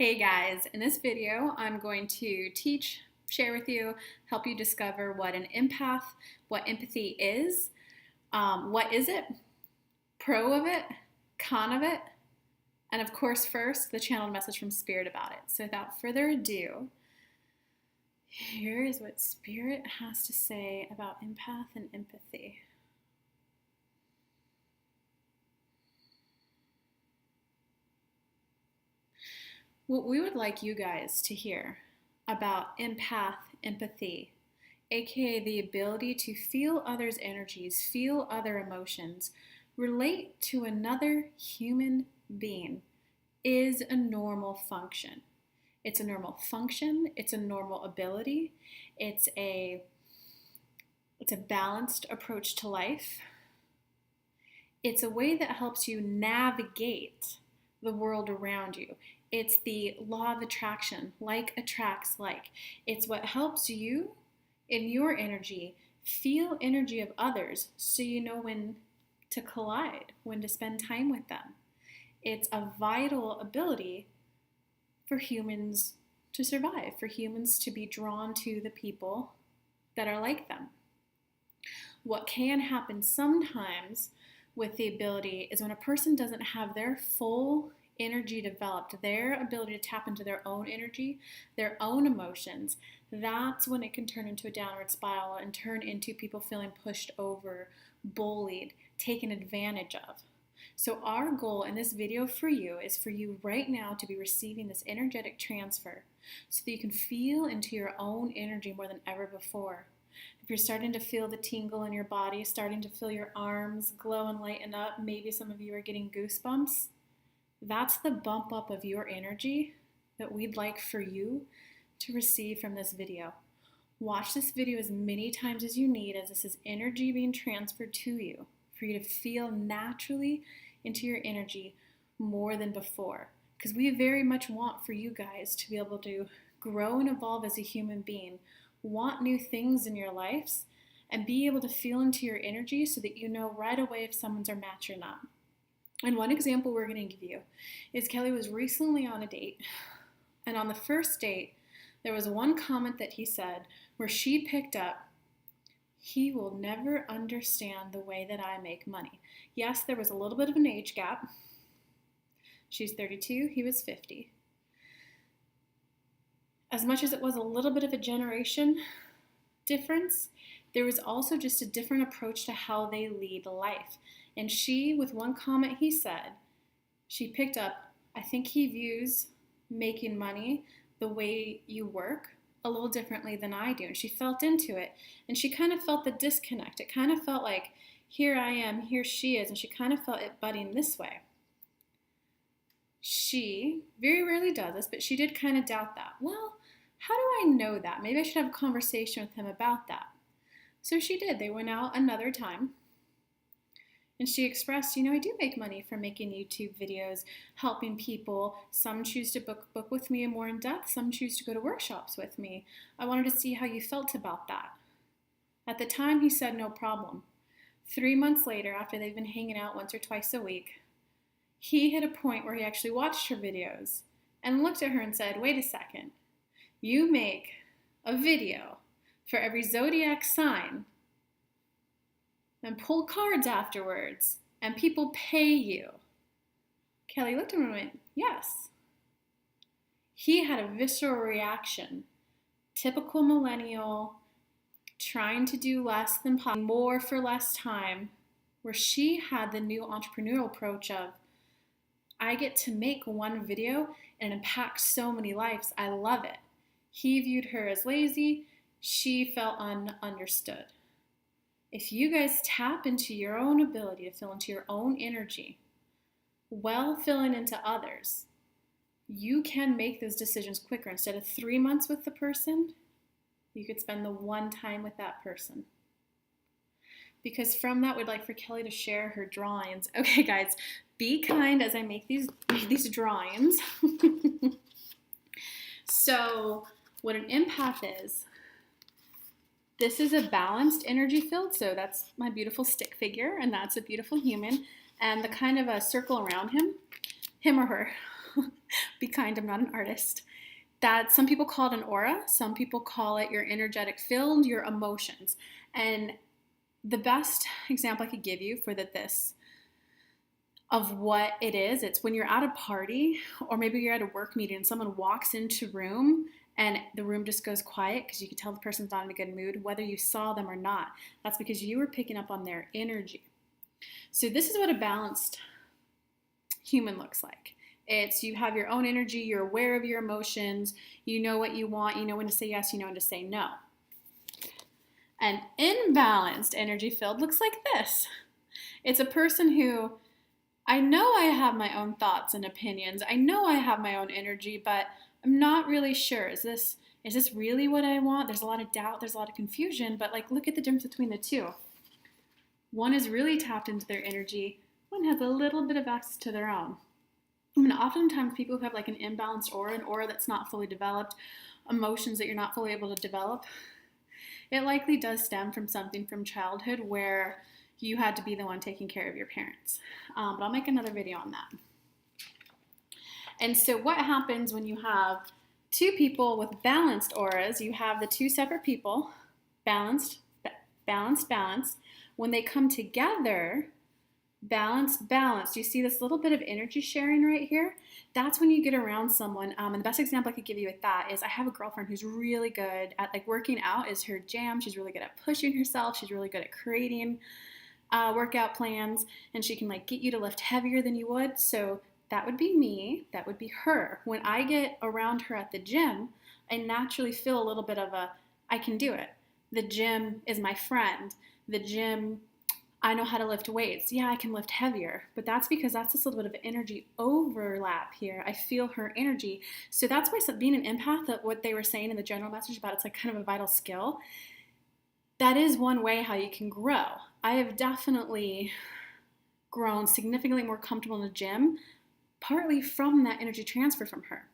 Hey guys, in this video I'm going to teach, share with you, help you discover what an empath, what empathy is, what is it, pro of it, con of it, and of course first the channeled message from Spirit about it. So without further ado, here is what Spirit has to say about empath and empathy. What we would like you guys to hear about empath empathy, aka the ability to feel others' energies, feel other emotions, relate to another human being, is a normal function. It's a normal function, it's a normal ability, it's a balanced approach to life. It's a way that helps you navigate the world around you. It's the law of attraction, like attracts like. It's what helps you in your energy feel energy of others so you know when to collide, when to spend time with them. It's a vital ability for humans to survive, for humans to be drawn to the people that are like them. What can happen sometimes with the ability is when a person doesn't have their full energy developed, their ability to tap into their own energy, their own emotions, that's when it can turn into a downward spiral and turn into people feeling pushed over, bullied, taken advantage of. So our goal in this video for you is for you right now to be receiving this energetic transfer so that you can feel into your own energy more than ever before. If you're starting to feel the tingle in your body, starting to feel your arms glow and lighten up, maybe some of you are getting goosebumps, that's the bump up of your energy that we'd like for you to receive from this video. Watch this video as many times as you need, as this is energy being transferred to you for you to feel naturally into your energy more than before. Because we very much want for you guys to be able to grow and evolve as a human being, want new things in your lives, and be able to feel into your energy so that you know right away if someone's a match or not. And one example we're going to give you is Kelly was recently on a date, and on the first date, there was one comment that he said where she picked up, "He will never understand the way that I make money." Yes, there was a little bit of an age gap. She's 32, he was 50. As much as it was a little bit of a generation difference, there was also just a different approach to how they lead life. And she, with one comment he said, she picked up, "I think he views making money the way you work a little differently than I do." And she felt into it. And she kind of felt the disconnect. It kind of felt like, here I am, here she is. And she kind of felt it budding this way. She very rarely does this, but she did kind of doubt that. Well, how do I know that? Maybe I should have a conversation with him about that. So she did. They went out another time. And she expressed, I do make money from making YouTube videos, helping people. Some choose to book with me more in depth. Some choose to go to workshops with me. I wanted to see how you felt about that. At the time, he said no problem. 3 months later, after they've been hanging out once or twice a week, he hit a point where he actually watched her videos and looked at her and said, "Wait a second. You make a video for every zodiac sign and pull cards afterwards, and people pay you." Kelly looked at him and went, "Yes." He had a visceral reaction. Typical millennial, trying to do less than possible, more for less time, where she had the new entrepreneurial approach of, I get to make one video and it impacts so many lives. I love it. He viewed her as lazy. She felt understood. If you guys tap into your own ability to feel into your own energy while filling into others, you can make those decisions quicker. Instead of 3 months with the person, you could spend the one time with that person. Because from that, we'd like for Kelly to share her drawings. Okay, guys, be kind as I make these drawings. So what an empath is, this is a balanced energy field. So that's my beautiful stick figure, and that's a beautiful human. And the kind of a circle around him or her, Be kind, I'm not an artist. That some people call it an aura, some people call it your energetic field, your emotions. And the best example I could give you for this of what it is, it's when you're at a party or maybe you're at a work meeting and someone walks into a room and the room just goes quiet because you can tell the person's not in a good mood, whether you saw them or not. That's because you were picking up on their energy. So this is what a balanced human looks like. It's you have your own energy, you're aware of your emotions, you know what you want, you know when to say yes, you know when to say no. An imbalanced energy field looks like this. It's a person who, I know I have my own thoughts and opinions, I know I have my own energy, but I'm not really sure. Is this really what I want? There's a lot of doubt, there's a lot of confusion, but like look at the difference between the two. One is really tapped into their energy, one has a little bit of access to their own. I mean, oftentimes people who have like an imbalanced aura, an aura that's not fully developed, emotions that you're not fully able to develop, it likely does stem from something from childhood where you had to be the one taking care of your parents. But I'll make another video on that. And so what happens when you have two people with balanced auras? You have the two separate people, balanced. When they come together, balanced. You see this little bit of energy sharing right here? That's when you get around someone. And the best example I could give you with that is I have a girlfriend who's really good at like working out is her jam. She's really good at pushing herself. She's really good at creating workout plans, and she can like get you to lift heavier than you would. So that would be me. That would be her. When I get around her at the gym, I naturally feel a little bit of I can do it. The gym is my friend. The gym, I know how to lift weights. Yeah, I can lift heavier, but that's because that's just a little bit of energy overlap here. I feel her energy. So that's why being an empath, that what they were saying in the general message about it's like kind of a vital skill, that is one way how you can grow. I have definitely grown significantly more comfortable in the gym, partly from that energy transfer from her.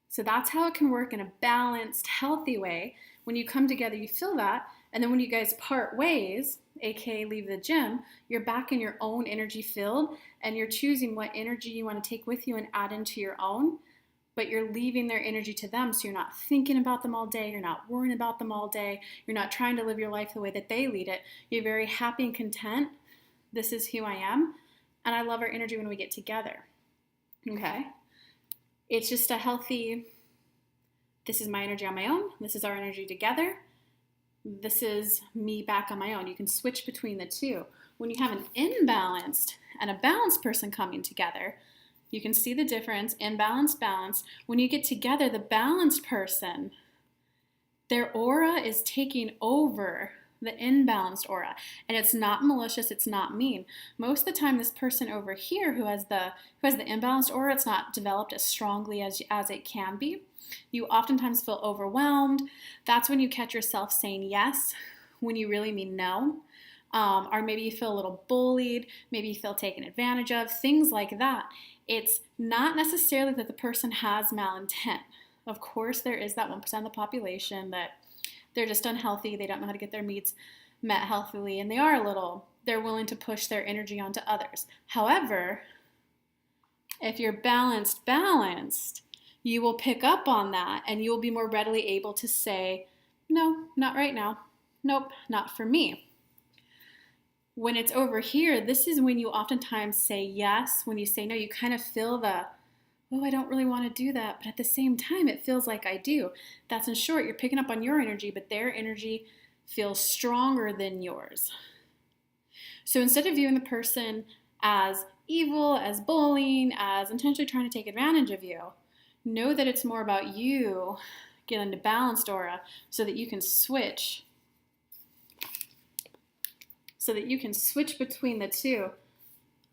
So that's how it can work in a balanced, healthy way. When you come together, you feel that. And then when you guys part ways, aka leave the gym, you're back in your own energy field and you're choosing what energy you want to take with you and add into your own, but you're leaving their energy to them. So you're not thinking about them all day. You're not worrying about them all day. You're not trying to live your life the way that they lead it. You're very happy and content. This is who I am. And I love our energy when we get together. Okay? It's just a healthy, this is my energy on my own. This is our energy together. This is me back on my own. You can switch between the two. When you have an imbalanced and a balanced person coming together, you can see the difference, imbalanced, balanced. When you get together, the balanced person, their aura is taking over the imbalanced aura. And it's not malicious, it's not mean. Most of the time, this person over here who has the imbalanced aura, it's not developed as strongly as it can be. You oftentimes feel overwhelmed. That's when you catch yourself saying yes when you really mean no. Or maybe you feel a little bullied, maybe you feel taken advantage of, things like that. It's not necessarily that the person has malintent. Of course, there is that 1% of the population that they're just unhealthy, they don't know how to get their needs met healthily, and they're willing to push their energy onto others. However, if you're balanced, you will pick up on that and you will be more readily able to say, no, not right now. Nope, not for me. When it's over here, this is when you oftentimes say yes. When you say no, you kind of feel I don't really want to do that, but at the same time, it feels like I do. That's in short, you're picking up on your energy, but their energy feels stronger than yours. So instead of viewing the person as evil, as bullying, as intentionally trying to take advantage of you, know that it's more about you getting into balanced aura so that you can switch. So that you can switch between the two.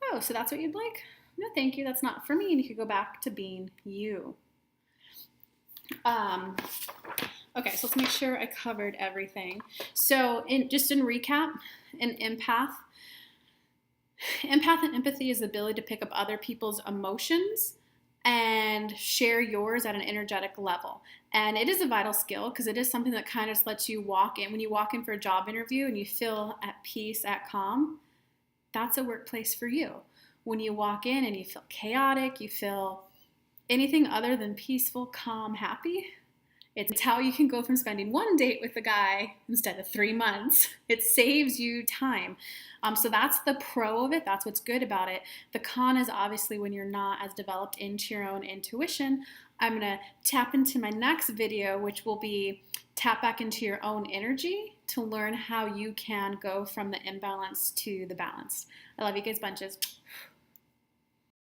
Oh, so that's what you'd like? No, thank you. That's not for me. And you could go back to being you. Okay, so let's make sure I covered everything. So in recap, an empath and empathy is the ability to pick up other people's emotions and share yours at an energetic level. And it is a vital skill because it is something that kind of lets you walk in. When you walk in for a job interview and you feel at peace, at calm, that's a workplace for you. when you walk in and you feel chaotic, you feel anything other than peaceful, calm, happy, it's how you can go from spending one date with a guy instead of 3 months. It saves you time. So that's the pro of it. That's what's good about it. The con is obviously when you're not as developed into your own intuition. I'm going to tap into my next video, which will be tap back into your own energy to learn how you can go from the imbalance to the balance. I love you guys bunches.